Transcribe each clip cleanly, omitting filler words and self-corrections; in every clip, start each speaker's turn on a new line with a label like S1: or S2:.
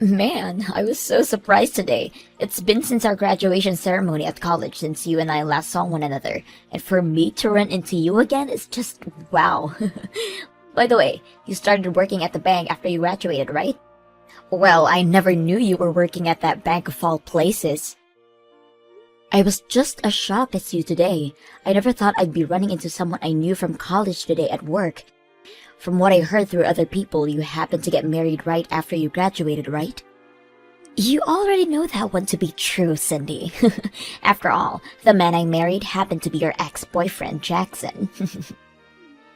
S1: Man, I was so surprised today. It's been since our graduation ceremony at college since you and I last saw one another, and for me to run into you again is just wow. By the way, you started working at the bank after you graduated, right? Well, I never knew you were working at that bank of all places. I was just as shocked as you today. I never thought I'd be running into someone I knew from college today at work. From what I heard through other people, you happened to get married right after you graduated, right? You already know that one to be true, Cindy. After all, the man I married happened to be your ex-boyfriend, Jackson.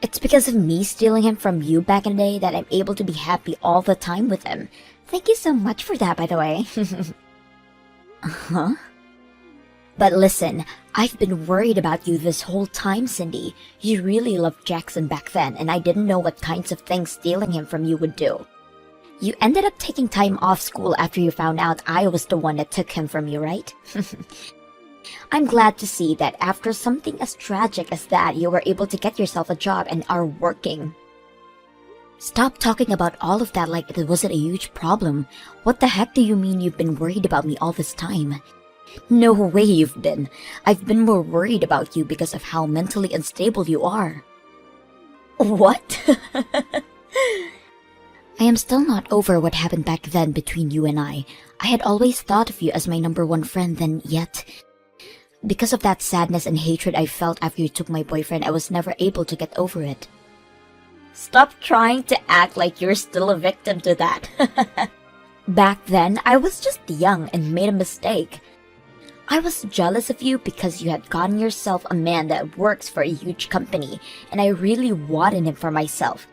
S1: It's because of me stealing him from you back in the day that I'm able to be happy all the time with him. Thank you so much for that, by the way. Huh? But listen, I've been worried about you this whole time, Cindy. You really loved Jackson back then, and I didn't know what kinds of things stealing him from you would do. You ended up taking time off school after you found out I was the one that took him from you, right? I'm glad to see that after something as tragic as that, you were able to get yourself a job and are working. Stop talking about all of that like it wasn't a huge problem. What the heck do you mean you've been worried about me all this time? No way you've been. I've been more worried about you because of how mentally unstable you are. What? I am still not over what happened back then between you and I. I had always thought of you as my number one friend, then yet, because of that sadness and hatred I felt after you took my boyfriend, I was never able to get over it. Stop trying to act like you're still a victim to that. Back then, I was just young and made a mistake. I was jealous of you because you had gotten yourself a man that works for a huge company, and I really wanted him for myself.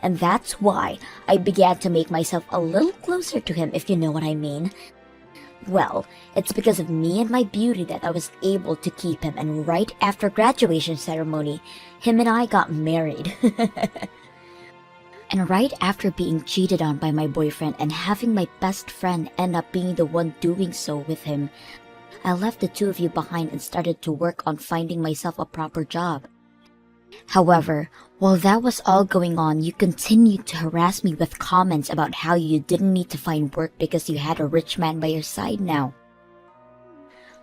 S1: And that's why I began to make myself a little closer to him, if you know what I mean. Well, it's because of me and my beauty that I was able to keep him, and right after graduation ceremony, him and I got married. And right after being cheated on by my boyfriend and having my best friend end up being the one doing so with him, I left the two of you behind and started to work on finding myself a proper job. However, while that was all going on, you continued to harass me with comments about how you didn't need to find work because you had a rich man by your side now.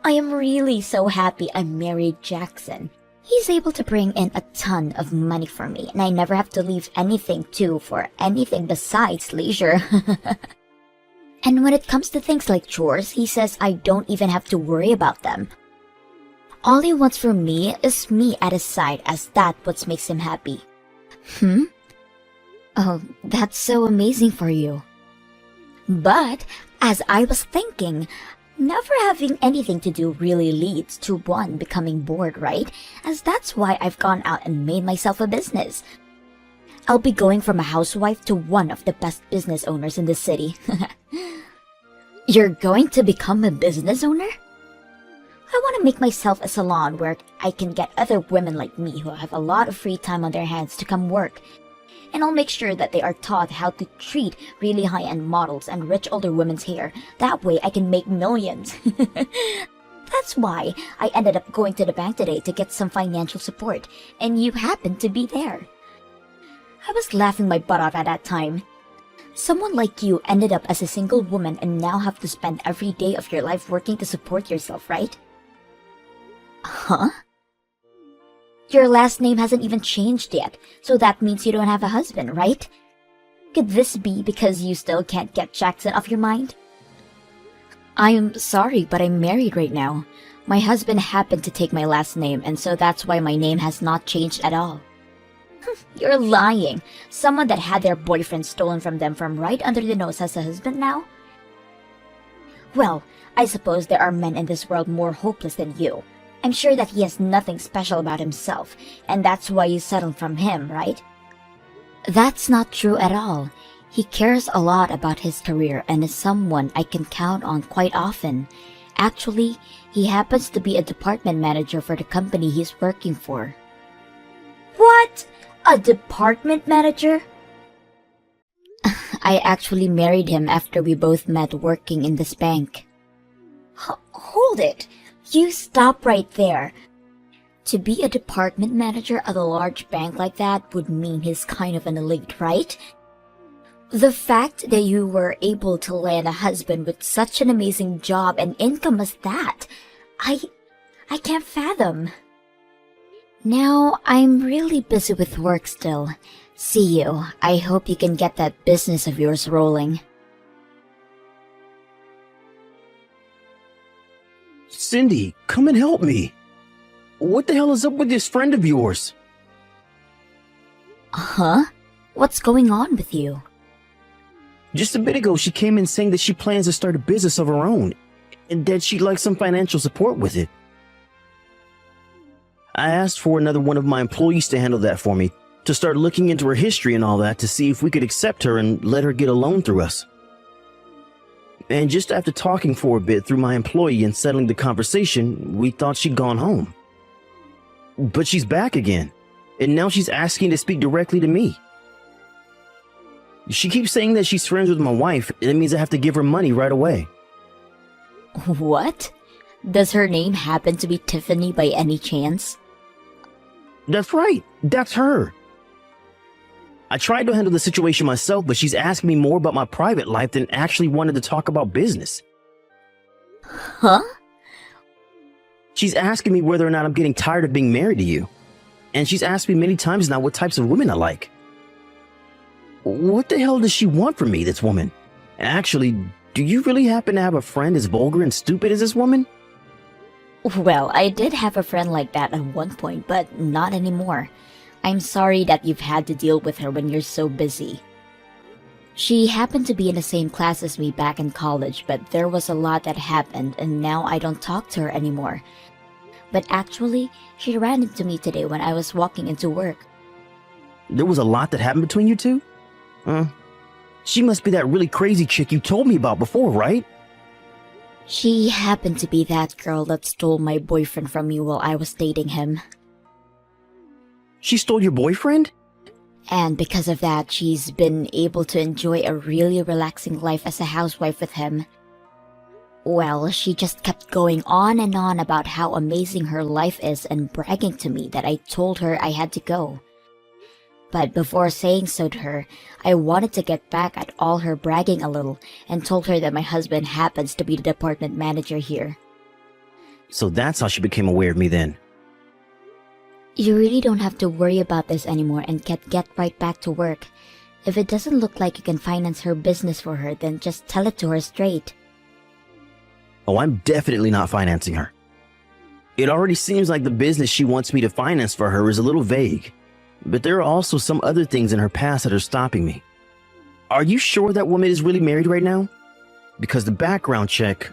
S1: I am really so happy I married Jackson. He's able to bring in a ton of money for me, and I never have to leave anything too for anything besides leisure. And when it comes to things like chores, he says I don't even have to worry about them. All he wants from me is me at his side, as that's what makes him happy. Oh, that's so amazing for you. But, as I was thinking, never having anything to do really leads to one becoming bored, right? As that's why I've gone out and made myself a business. I'll be going from a housewife to one of the best business owners in the city. You're going to become a business owner? I want to make myself a salon where I can get other women like me who have a lot of free time on their hands to come work. And I'll make sure that they are taught how to treat really high-end models and rich older women's hair. That way I can make millions. That's why I ended up going to the bank today to get some financial support, and you happened to be there. I was laughing my butt off at that time. Someone like you ended up as a single woman and now have to spend every day of your life working to support yourself, right? Huh? Your last name hasn't even changed yet, so that means you don't have a husband, right? Could this be because you still can't get Jackson off your mind? I'm sorry, but I'm married right now. My husband happened to take my last name, and so that's why my name has not changed at all. You're lying. Someone that had their boyfriend stolen from them from right under the nose has a husband now? Well, I suppose there are men in this world more hopeless than you. I'm sure that he has nothing special about himself, and that's why you settled from him, right? That's not true at all. He cares a lot about his career and is someone I can count on quite often. Actually, he happens to be a department manager for the company he's working for. What? A department manager? I actually married him after we both met working in this bank. Hold it! You stop right there. To be a department manager at a large bank like that would mean he's kind of an elite, right? The fact that you were able to land a husband with such an amazing job and income as that, I can't fathom. Now, I'm really busy with work still. See you. I hope you can get that business of yours rolling.
S2: Cindy, come and help me. What the hell is up with this friend of yours?
S1: Huh? What's going on with you?
S2: Just a bit ago, she came in saying that she plans to start a business of her own, and that she'd like some financial support with it. I asked for another one of my employees to handle that for me, to start looking into her history and all that to see if we could accept her and let her get a loan through us. And just after talking for a bit through my employee and settling the conversation, we thought she'd gone home. But she's back again, and now she's asking to speak directly to me. She keeps saying that she's friends with my wife, and it means I have to give her money right away.
S1: What? Does her name happen to be Tiffany by any chance?
S2: That's right, that's her. I tried to handle the situation myself, but she's asking me more about my private life than actually wanted to talk about business.
S1: Huh?
S2: She's asking me whether or not I'm getting tired of being married to you. And she's asked me many times now what types of women I like. What the hell does she want from me, this woman? Actually, do you really happen to have a friend as vulgar and stupid as this woman?
S1: Well, I did have a friend like that at one point, but not anymore. I'm sorry that you've had to deal with her when you're so busy. She happened to be in the same class as me back in college, but there was a lot that happened and now I don't talk to her anymore. But actually, she ran into me today when I was walking into work.
S2: There was a lot that happened between you two? She must be that really crazy chick you told me about before, right?
S1: She happened to be that girl that stole my boyfriend from me while I was dating him.
S2: She stole your boyfriend?
S1: And because of that, she's been able to enjoy a really relaxing life as a housewife with him. Well, she just kept going on and on about how amazing her life is and bragging to me that I told her I had to go. But before saying so to her, I wanted to get back at all her bragging a little and told her that my husband happens to be the department manager here.
S2: So that's how she became aware of me then.
S1: You really don't have to worry about this anymore and get right back to work. If it doesn't look like you can finance her business for her, then just tell it to her straight.
S2: Oh, I'm definitely not financing her. It already seems like the business she wants me to finance for her is a little vague. But there are also some other things in her past that are stopping me. Are you sure that woman is really married right now? Because the background check...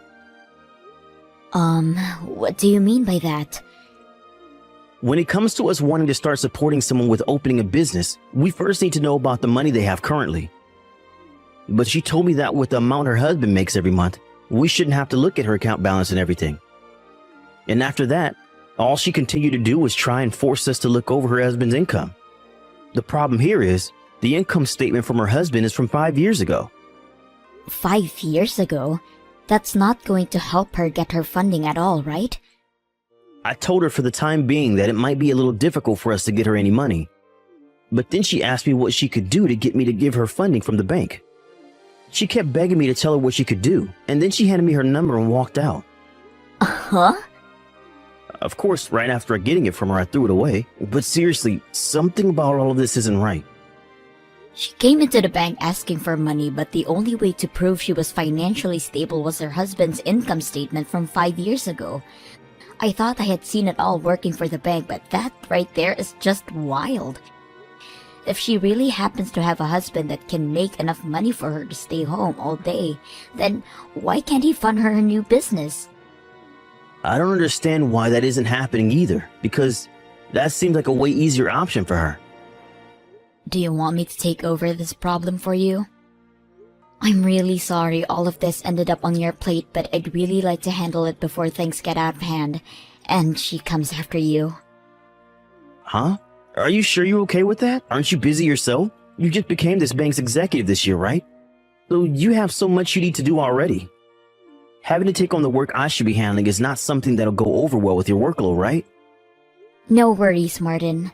S1: What do you mean by that?
S2: When it comes to us wanting to start supporting someone with opening a business, we first need to know about the money they have currently. But she told me that with the amount her husband makes every month, we shouldn't have to look at her account balance and everything. And after that, all she continued to do was try and force us to look over her husband's income. The problem here is, the income statement from her husband is from 5 years ago.
S1: 5 years ago? That's not going to help her get her funding at all, right?
S2: I told her for the time being that it might be a little difficult for us to get her any money. But then she asked me what she could do to get me to give her funding from the bank. She kept begging me to tell her what she could do, and then she handed me her number and walked out.
S1: Huh?
S2: Of course, right after getting it from her, I threw it away. But seriously, something about all of this isn't right.
S1: She came into the bank asking for money, but the only way to prove she was financially stable was her husband's income statement from 5 years ago. I thought I had seen it all working for the bank, but that right there is just wild. If she really happens to have a husband that can make enough money for her to stay home all day, then why can't he fund her new business?
S2: I don't understand why that isn't happening either, because that seems like a way easier option for her.
S1: Do you want me to take over this problem for you? I'm really sorry all of this ended up on your plate, but I'd really like to handle it before things get out of hand, and she comes after you.
S2: Huh? Are you sure you're okay with that? Aren't you busy yourself? You just became this bank's executive this year, right? So you have so much you need to do already. Having to take on the work I should be handling is not something that'll go over well with your workload, right?
S1: No worries, Martin.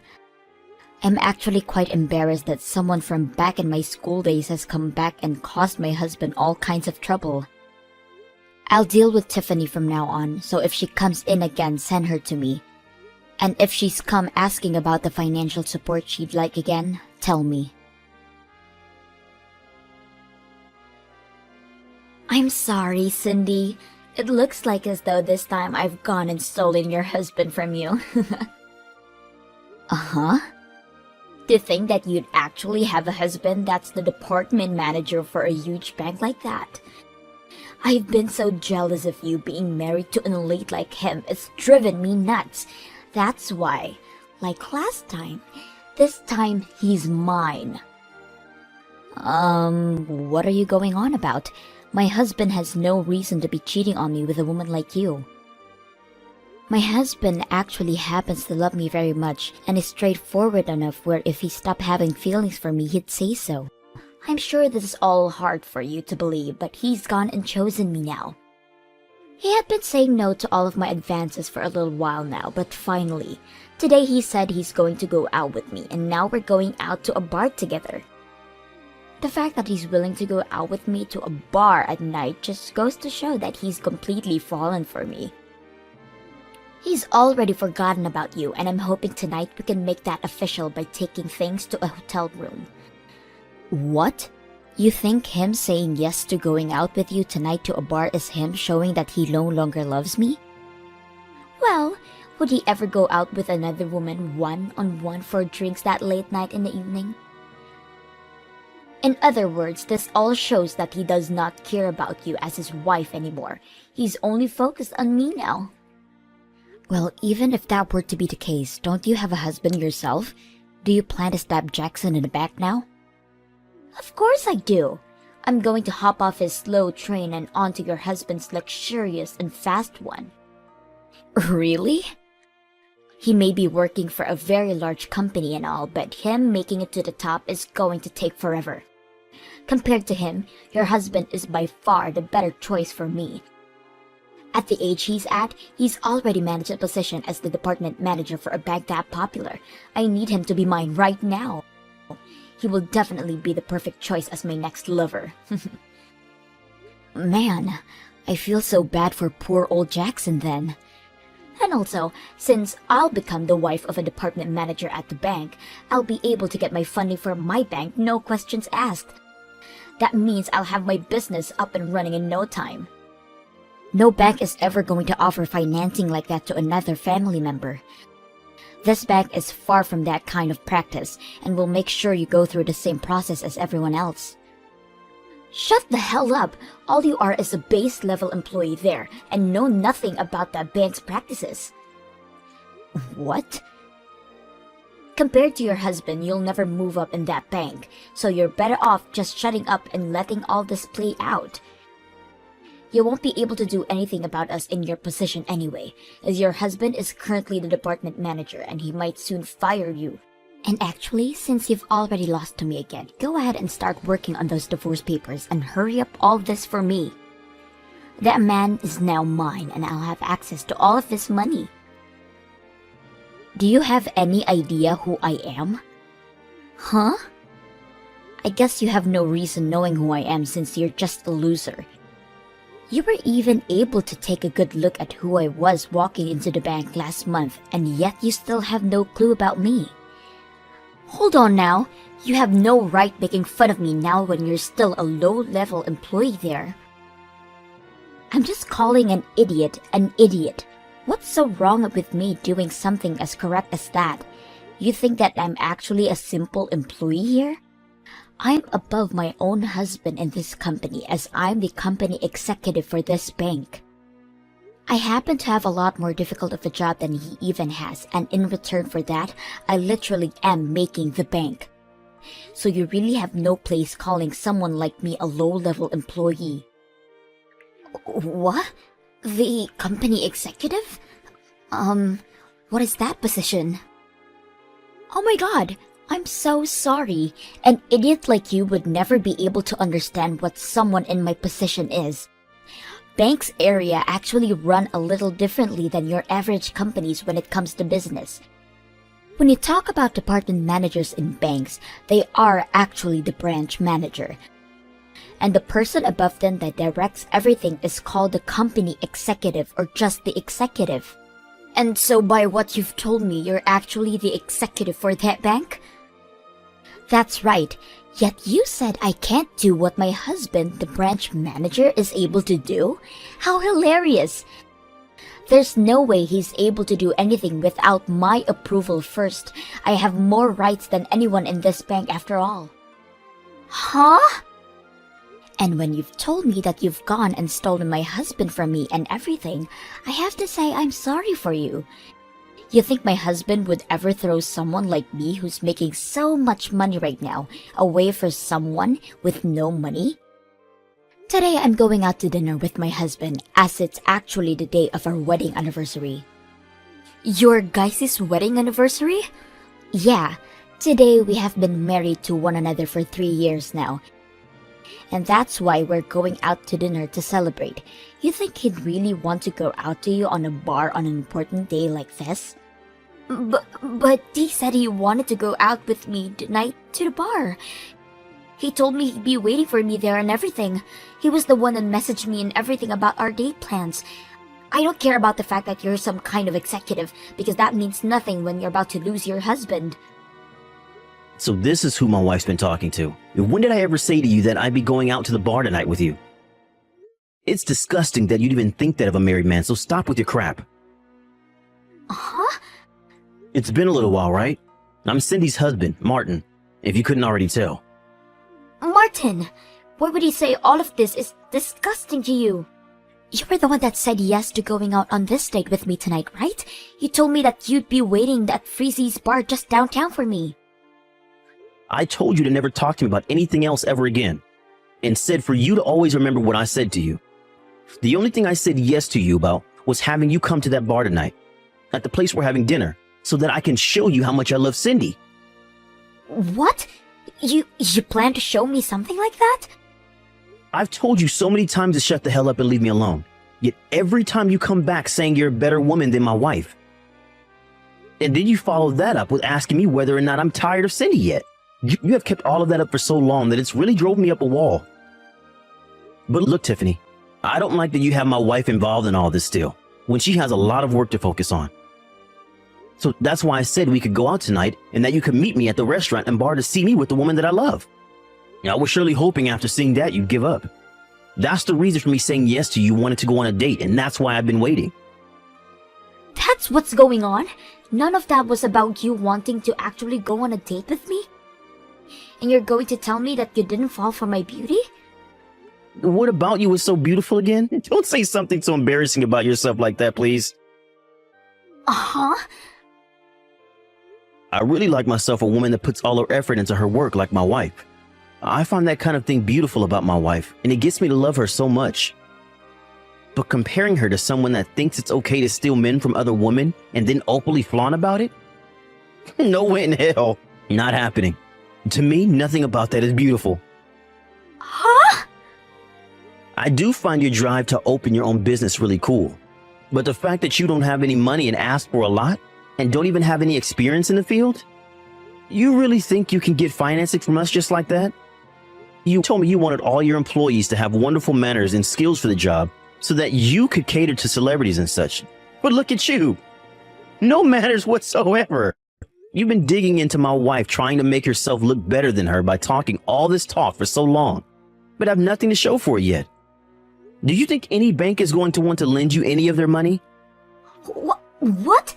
S1: I'm actually quite embarrassed that someone from back in my school days has come back and caused my husband all kinds of trouble. I'll deal with Tiffany from now on, so if she comes in again, send her to me. And if she's come asking about the financial support she'd like again, tell me. I'm sorry, Cindy. It looks like as though this time I've gone and stolen your husband from you. Uh-huh. To think that you'd actually have a husband that's the department manager for a huge bank like that. I've been so jealous of you being married to an elite like him. It's driven me nuts. That's why, like last time, this time he's mine. What are you going on about? My husband has no reason to be cheating on me with a woman like you. My husband actually happens to love me very much and is straightforward enough where if he stopped having feelings for me, he'd say so. I'm sure this is all hard for you to believe, but he's gone and chosen me now. He had been saying no to all of my advances for a little while now, but finally, today he said he's going to go out with me, and now we're going out to a bar together. The fact that he's willing to go out with me to a bar at night just goes to show that he's completely fallen for me. He's already forgotten about you, and I'm hoping tonight we can make that official by taking things to a hotel room. What? You think him saying yes to going out with you tonight to a bar is him showing that he no longer loves me? Well, would he ever go out with another woman one-on-one for drinks that late night in the evening? In other words, this all shows that he does not care about you as his wife anymore. He's only focused on me now. Well, even if that were to be the case, don't you have a husband yourself? Do you plan to stab Jackson in the back now? Of course I do. I'm going to hop off his slow train and onto your husband's luxurious and fast one. Really? He may be working for a very large company and all, but him making it to the top is going to take forever. Compared to him, your husband is by far the better choice for me. At the age he's at, he's already managed a position as the department manager for a bank that popular. I need him to be mine right now. He will definitely be the perfect choice as my next lover. Man, I feel so bad for poor old Jackson then. And also, since I'll become the wife of a department manager at the bank, I'll be able to get my funding for my bank, no questions asked. That means I'll have my business up and running in no time. No bank is ever going to offer financing like that to another family member. This bank is far from that kind of practice and will make sure you go through the same process as everyone else. Shut the hell up! All you are is a base-level employee there and know nothing about that bank's practices. What? Compared to your husband, you'll never move up in that bank, so you're better off just shutting up and letting all this play out. You won't be able to do anything about us in your position anyway, as your husband is currently the department manager and he might soon fire you. And actually, since you've already lost to me again, go ahead and start working on those divorce papers and hurry up all this for me. That man is now mine and I'll have access to all of his money. Do you have any idea who I am? Huh? I guess you have no reason knowing who I am since you're just a loser. You were even able to take a good look at who I was walking into the bank last month, and yet you still have no clue about me. Hold on now, you have no right making fun of me now when you're still a low-level employee there. I'm just calling an idiot an idiot. What's so wrong with me doing something as correct as that? You think that I'm actually a simple employee here? I'm above my own husband in this company as I'm the company executive for this bank. I happen to have a lot more difficult of a job than he even has, and in return for that, I literally am making the bank. So you really have no place calling someone like me a low-level employee. What? The company executive? What is that position? Oh my god! I'm so sorry. An idiot like you would never be able to understand what someone in my position is. Banks area actually run a little differently than your average companies when it comes to business. When you talk about department managers in banks, they are actually the branch manager. And the person above them that directs everything is called the company executive or just the executive. And so by what you've told me, you're actually the executive for that bank? That's right. Yet you said I can't do what my husband, the branch manager, is able to do? How hilarious! There's no way he's able to do anything without my approval first. I have more rights than anyone in this bank after all. Huh? And when you've told me that you've gone and stolen my husband from me and everything, I have to say I'm sorry for you. You think my husband would ever throw someone like me who's making so much money right now away for someone with no money? Today I'm going out to dinner with my husband as it's actually the day of our wedding anniversary. Your guys' wedding anniversary? Yeah, today we have been married to one another for 3 years now. And that's why we're going out to dinner to celebrate. You think he'd really want to go out to you on a bar on an important day like this? But he said he wanted to go out with me tonight to the bar. He told me he'd be waiting for me there and everything. He was the one that messaged me and everything about our date plans. I don't care about the fact that you're some kind of executive, because that means nothing when you're about to lose your husband.
S2: So this is who my wife's been talking to. When did I ever say to you that I'd be going out to the bar tonight with you? It's disgusting that you'd even think that of a married man, so stop with your crap.
S1: Huh?
S2: It's been a little while, right? I'm Cindy's husband, Martin, if you couldn't already tell.
S1: Martin! Why would he say all of this is disgusting to you? You were the one that said yes to going out on this date with me tonight, right? You told me that you'd be waiting at Freezy's bar just downtown for me.
S2: I told you to never talk to me about anything else ever again, and said for you to always remember what I said to you. The only thing I said yes to you about was having you come to that bar tonight, at the place we're having dinner, so that I can show you how much I love Cindy.
S1: What? You plan to show me something like that?
S2: I've told you so many times to shut the hell up and leave me alone, yet every time you come back saying you're a better woman than my wife. And then you follow that up with asking me whether or not I'm tired of Cindy yet. You have kept all of that up for so long that it's really drove me up a wall. But look, Tiffany, I don't like that you have my wife involved in all this still, when she has a lot of work to focus on. So that's why I said we could go out tonight and that you could meet me at the restaurant and bar to see me with the woman that I love. I was surely hoping after seeing that you'd give up. That's the reason for me saying yes to you wanted to go on a date, and that's why I've been waiting.
S1: That's what's going on? None of that was about you wanting to actually go on a date with me? And you're going to tell me that you didn't fall for my beauty?
S2: What about you was so beautiful again? Don't say something so embarrassing about yourself like that, please.
S1: Uh-huh.
S2: I really like myself a woman that puts all her effort into her work like my wife. I find that kind of thing beautiful about my wife, and it gets me to love her so much. But comparing her to someone that thinks it's okay to steal men from other women and then openly flaunt about it? No way in hell. Not happening. To me, nothing about that is beautiful.
S1: Huh?
S2: I do find your drive to open your own business really cool. But the fact that you don't have any money and ask for a lot, and don't even have any experience in the field? You really think you can get financing from us just like that? You told me you wanted all your employees to have wonderful manners and skills for the job so that you could cater to celebrities and such. But look at you. No manners whatsoever. You've been digging into my wife, trying to make yourself look better than her by talking all this talk for so long, but have nothing to show for it yet. Do you think any bank is going to want to lend you any of their money?
S1: What?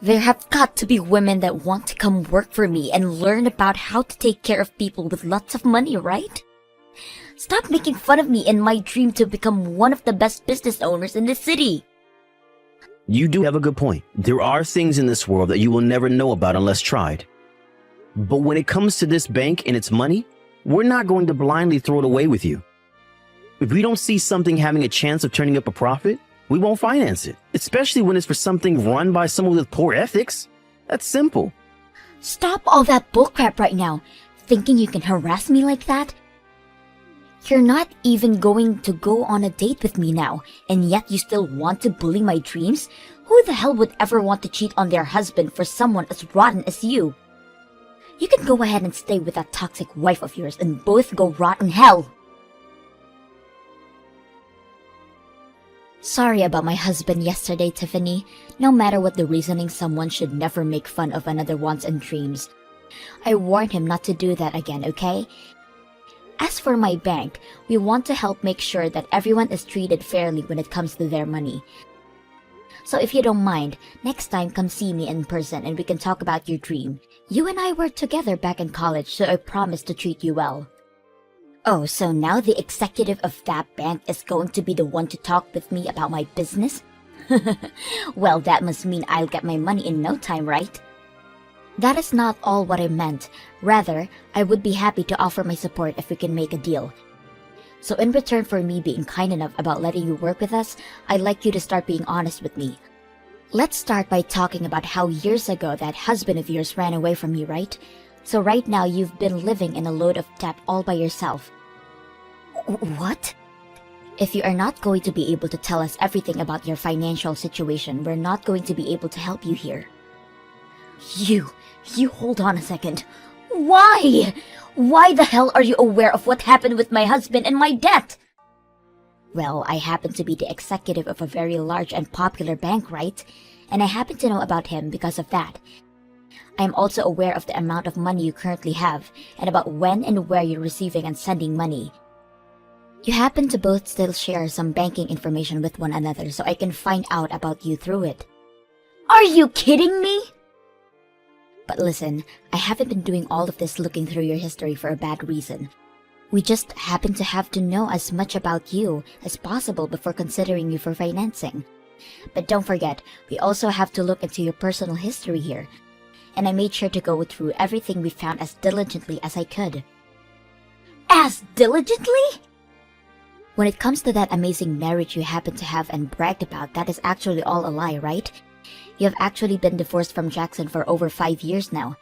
S1: There have got to be women that want to come work for me and learn about how to take care of people with lots of money, right? Stop making fun of me in my dream to become one of the best business owners in the city.
S2: You do have a good point. There are things in this world that you will never know about unless tried. But when it comes to this bank and its money, we're not going to blindly throw it away with you. If we don't see something having a chance of turning up a profit, we won't finance it, especially when it's for something run by someone with poor ethics. That's simple.
S1: Stop all that bullcrap right now, thinking you can harass me like that. You're not even going to go on a date with me now, and yet you still want to bully my dreams? Who the hell would ever want to cheat on their husband for someone as rotten as you? You can go ahead and stay with that toxic wife of yours and both go rot in hell. Sorry about my husband yesterday, Tiffany. No matter what the reasoning, someone should never make fun of another wants and dreams. I warned him not to do that again, okay? As for my bank, we want to help make sure that everyone is treated fairly when it comes to their money. So if you don't mind, next time come see me in person and we can talk about your dream. You and I were together back in college, so I promise to treat you well. Oh, so now the executive of that bank is going to be the one to talk with me about my business? Well, that must mean I'll get my money in no time, right? That is not all what I meant. Rather, I would be happy to offer my support if we can make a deal. So in return for me being kind enough about letting you work with us, I'd like you to start being honest with me. Let's start by talking about how years ago that husband of yours ran away from you, right? So right now you've been living in a load of debt all by yourself. What? If you are not going to be able to tell us everything about your financial situation, we're not going to be able to help you here. You hold on a second. Why? Why the hell are you aware of what happened with my husband and my debt? Well, I happen to be the executive of a very large and popular bank, right? And I happen to know about him because of that. I am also aware of the amount of money you currently have, and about when and where you're receiving and sending money. You happen to both still share some banking information with one another, so I can find out about you through it. Are you kidding me? But listen, I haven't been doing all of this looking through your history for a bad reason. We just happen to have to know as much about you as possible before considering you for financing. But don't forget, we also have to look into your personal history here. And I made sure to go through everything we found as diligently as I could. As diligently? When it comes to that amazing marriage you happen to have and bragged about, that is actually all a lie, right? You have actually been divorced from Jackson for over 5 years now.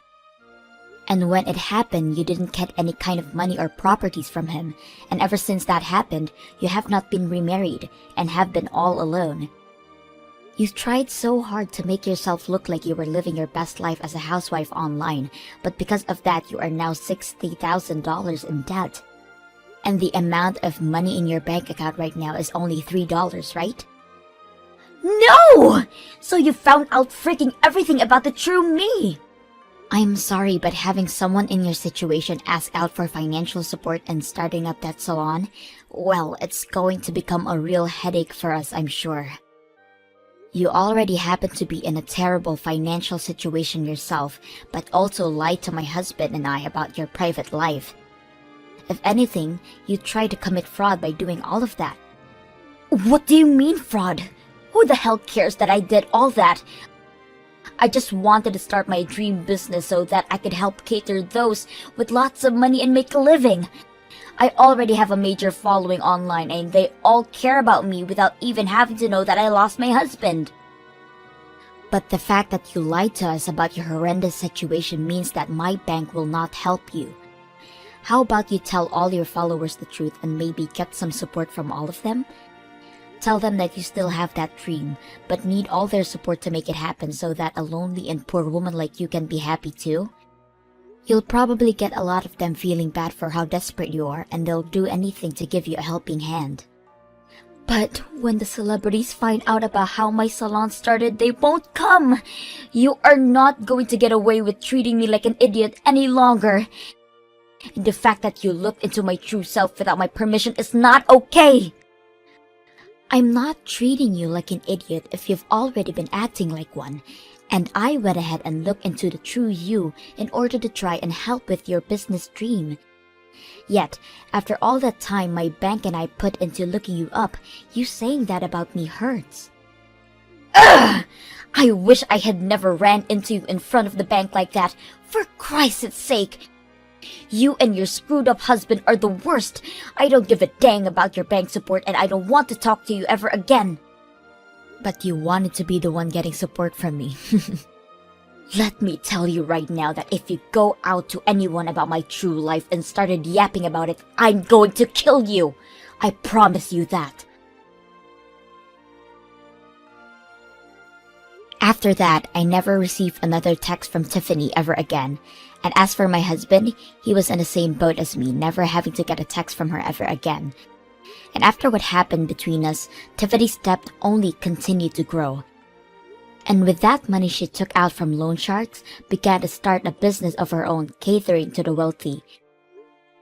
S1: And when it happened, you didn't get any kind of money or properties from him. And ever since that happened, you have not been remarried and have been all alone. You've tried so hard to make yourself look like you were living your best life as a housewife online, but because of that, you are now $60,000 in debt. And the amount of money in your bank account right now is only $3, right? No! So you found out freaking everything about the true me! I'm sorry, but having someone in your situation ask out for financial support and starting up that salon, well, it's going to become a real headache for us, I'm sure. You already happen to be in a terrible financial situation yourself, but also lied to my husband and I about your private life. If anything, you tried to commit fraud by doing all of that. What do you mean fraud? Who the hell cares that I did all that? I just wanted to start my dream business so that I could help cater those with lots of money and make a living. I already have a major following online and they all care about me without even having to know that I lost my husband. But the fact that you lied to us about your horrendous situation means that my bank will not help you. How about you tell all your followers the truth and maybe get some support from all of them? Tell them that you still have that dream, but need all their support to make it happen so that a lonely and poor woman like you can be happy too. You'll probably get a lot of them feeling bad for how desperate you are, and they'll do anything to give you a helping hand. But when the celebrities find out about how my salon started, they won't come. You are not going to get away with treating me like an idiot any longer. And the fact that you looked into my true self without my permission is not okay. I'm not treating you like an idiot if you've already been acting like one. And I went ahead and looked into the true you in order to try and help with your business dream. Yet, after all that time my bank and I put into looking you up, you saying that about me hurts. Ugh! I wish I had never ran into you in front of the bank like that, for Christ's sake. You and your screwed up husband are the worst. I don't give a dang about your bank support and I don't want to talk to you ever again. But you wanted to be the one getting support from me. Let me tell you right now that if you go out to anyone about my true life and started yapping about it, I'm going to kill you. I promise you that. After that, I never received another text from Tiffany ever again. And as for my husband, he was in the same boat as me, never having to get a text from her ever again. And after what happened between us, Tiffany's debt only continued to grow. And with that money she took out from loan sharks, began to start a business of her own, catering to the wealthy.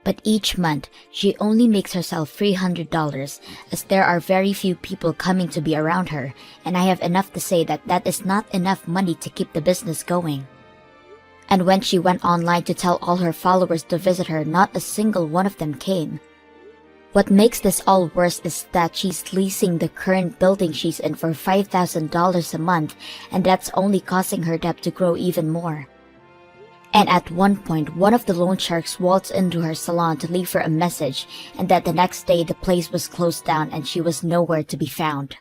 S1: But each month, she only makes herself $300, as there are very few people coming to be around her, and I have enough to say that that is not enough money to keep the business going. And when she went online to tell all her followers to visit her, not a single one of them came. What makes this all worse is that she's leasing the current building she's in for $5,000 a month, and that's only causing her debt to grow even more. And at one point, one of the loan sharks waltzed into her salon to leave her a message, and that the next day the place was closed down and she was nowhere to be found.